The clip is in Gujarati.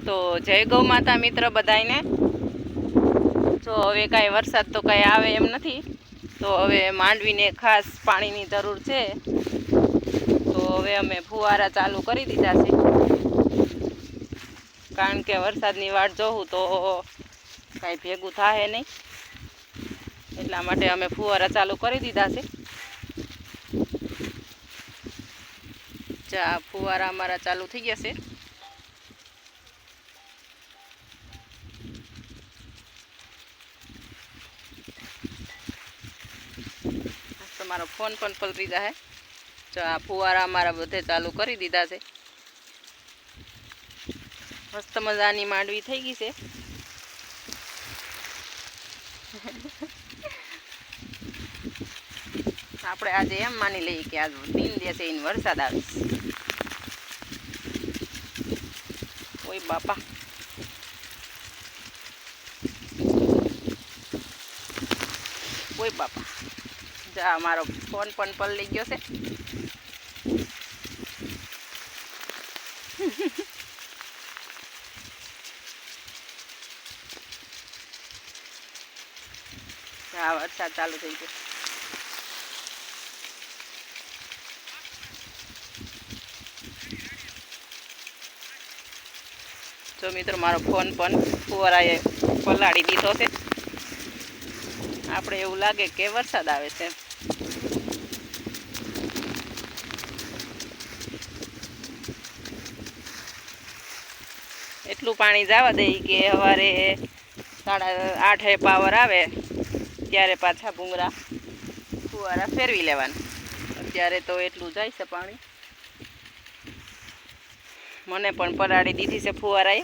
તો જય ગૌ માતા મિત્ર બધાને। જો હવે કાંઈ વરસાદ તો કાંઈ આવે એમ નથી, તો હવે માંડવીને ખાસ પાણીની જરૂર છે। તો હવે અમે ફુવારા ચાલુ કરી દીધા છે, કારણ કે વરસાદની વાટ જોઉં તો કાંઈ ભેગું થાય નહીં, એટલા માટે અમે ફુવારા ચાલુ કરી દીધા છે। ફુવારા અમારા ચાલુ થઈ ગયા છે। તમારો ફોન પણ પલરી જાય। જો આ ફુવારા અમારા બધે ચાલુ કરી દીધા છે। મસ્ત મજાની માંડવી થઈ ગઈ છે। આપણે આજે એમ માની લઈએ કે આજ 3 દિવસે એને વરસાદ આવે। ઓય બાપા, ઓય બાપા, જા મારો ફોન પણ પલળી ગયો છે। જા વરસાદ ચાલુ થઈ ગયો। જો મિત્રો મારો ફોન પણ ફુવારાએ પલાળી દીધો છે। આપણે એવું લાગે કે વરસાદ આવે છે। એટલું પાણી જવા દે કે સવારે 8:30 પાવર આવે ત્યારે પાછા ભૂંગરા ફુવારા ફેરવી લેવાના। અત્યારે તો એટલું જાય છે પાણી। મને પણ પલાળી દીધી છે ફુવારાએ।